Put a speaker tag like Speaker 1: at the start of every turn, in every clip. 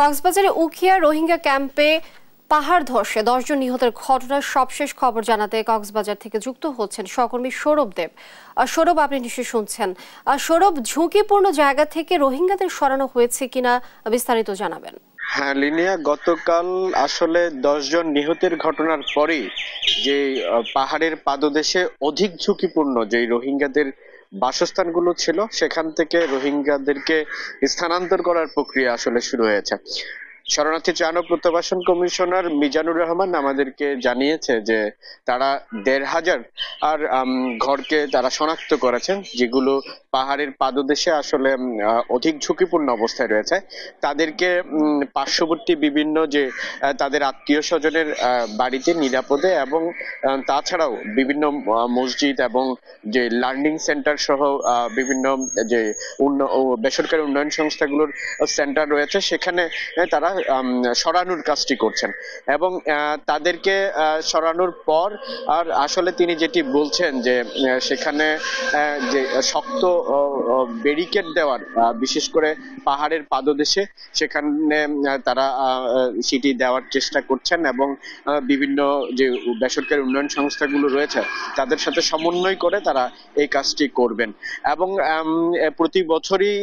Speaker 1: কক্সবাজারে উখিয়া রোহিঙ্গা ক্যাম্পে পাহাড় ধসে 10 জন নিহতের ঘটনার সবশেষ খবর জানাতে কক্সবাজার থেকে যুক্ত হচ্ছেন সহকর্মী সৌরভ দেব। সৌরভ, আপনি নিশ্চয়ই শুনছেন। সৌরভ, ঝুঁকিপূর্ণ জায়গা থেকে রোহিঙ্গাদের সরানো হয়েছে কিনা বিস্তারিত জানাবেন।
Speaker 2: হ্যাঁ লিনিয়া, গতকাল আসলে 10 জন নিহতের ঘটনার পরেই যে পাহাড়ের পাদদেশে অধিক ঝুঁকিপূর্ণ যে রোহিঙ্গাদের বাসস্থানগুলো ছিল সেখান থেকে রোহিঙ্গাদেরকে স্থানান্তর করার প্রক্রিয়া আসলে শুরু হয়েছে। শরণার্থী ত্রাণ ও প্রত্যাবাসন কমিশনার মিজানুর রহমান আমাদেরকে জানিয়েছে যে তারা 1,500 আর ঘরকে তারা শনাক্ত করেছেন যেগুলো পাহাড়ের পাদদেশে আসলে অধিক ঝুঁকিপূর্ণ অবস্থায় রয়েছে। তাদেরকে পার্শ্ববর্তী বিভিন্ন যে তাদের আত্মীয় স্বজনের বাড়িতে নিরাপদে এবং তাছাড়াও বিভিন্ন মসজিদ এবং যে লার্নিং সেন্টার সহ বিভিন্ন যে বেসরকারি উন্নয়ন সংস্থাগুলোর সেন্টার রয়েছে সেখানে তারা সরানোর কাজটি করছেন এবং তাদেরকে সরানোর পর আর আসলে তিনি যেটি বলছেন যে সেখানে যে শক্ত ব্যারিকেড দেওয়ার, বিশেষ করে পাহাড়ের পাদদেশে সেখানে তারা সেটি দেওয়ার চেষ্টা করছেন এবং বিভিন্ন যে বেসরকারি উন্নয়ন সংস্থাগুলো রয়েছে তাদের সাথে সমন্বয় করে তারা এই কাজটি করবেন এবং প্রতি বছরই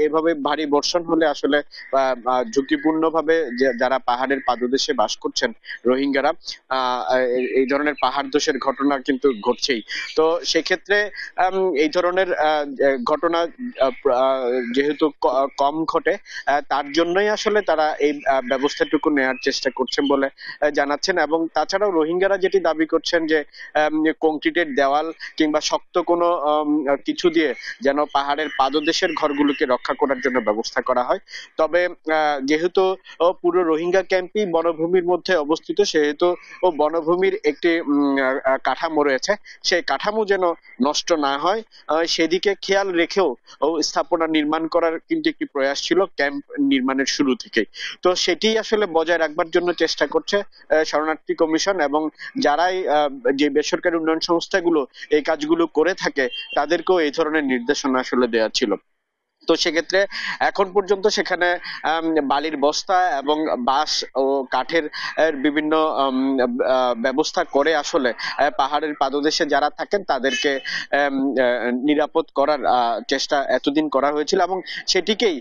Speaker 2: এভাবে ভারী বর্ষণ হলে আসলে ঝুঁকিপূর্ণ ভাবে যারা পাহাড়ের পাদদেশে বাস করছেন রোহিঙ্গারা এই ধরনের পাহাড় ধসের ঘটনা কিন্তু ঘটছেই। তো সেক্ষেত্রে এই ধরনের ঘটনা যেহেতু কম ঘটে তার জন্যই আসলে তারা এই ব্যবস্থাটুকু নেওয়ার চেষ্টা করছেন বলে জানাচ্ছেন এবং তাছাড়াও রোহিঙ্গারা যেটি দাবি করছেন যে কংক্রিটের দেওয়াল কিংবা শক্ত কোনো কিছু দিয়ে যেন পাহাড়ের পাদদেশের ঘরগুলোকে রক্ষা করার জন্য ব্যবস্থা করা হয়। তবে যেহেতু পুরো রোহিঙ্গা ক্যাম্পই বনভূমির মধ্যে অবস্থিত সেহেতু বনভূমির একটি কাঠামো রয়েছে, সেই কাঠামো যেন নষ্ট না হয় সেদিকে খেয়াল রেখেও স্থাপনা নির্মাণ করার কিন্তু একটি প্রয়াস ছিল ক্যাম্প নির্মাণের শুরু থেকেই। তো সেটি আসলে বজায় রাখবার জন্য চেষ্টা করছে শরণার্থী কমিশন এবং যারাই যে বেসরকারি উন্নয়ন সংস্থাগুলো এই কাজগুলো করে থাকে তাদেরকেও এই ধরনের নির্দেশনা আসলে দেওয়া ছিল। তো সেক্ষেত্রে এখন পর্যন্ত সেখানে বালির বস্তা এবং বাঁশ ও কাঠের বিভিন্ন ব্যবস্থা করে আসলে পাহাড়ের পাদদেশে যারা থাকেন তাদেরকে নিরাপদ করার চেষ্টা এতদিন করা হয়েছিল এবং সেটিকেই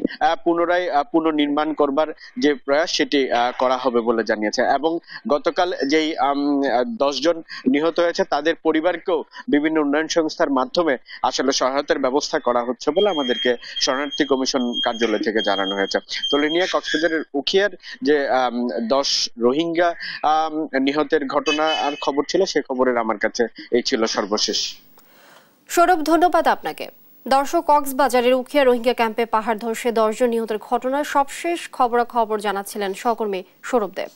Speaker 2: পুনরায় পুনর্নির্মাণ করবার যে প্রয়াস সেটি করা হবে বলে জানিয়েছে এবং গতকাল যেই 10 জন নিহত হয়েছে তাদের পরিবারকেও বিভিন্ন উন্নয়ন সংস্থার মাধ্যমে আসলে সহায়তার ব্যবস্থা করা হচ্ছে বলে আমাদেরকে শরণার্থী কমিশন কার্যালয় থেকে জানানো হয়েছে। তো লিনিয়া, কক্সবাজারের উখিয়ার যে 10 রোহিঙ্গা নিহতের ঘটনা আর খবর ছিল সে খবরের আমার কাছে এই ছিল সর্বশেষ।
Speaker 1: সৌরভ, ধন্যবাদ আপনাকে। দর্শক, কক্সবাজারের উখিয়া রোহিঙ্গা ক্যাম্পে পাহাড় ধসে 10 জন নিহতের ঘটনার সবশেষ খবরাখবর জানাচ্ছিলেন সহকর্মী সৌরভ দেব।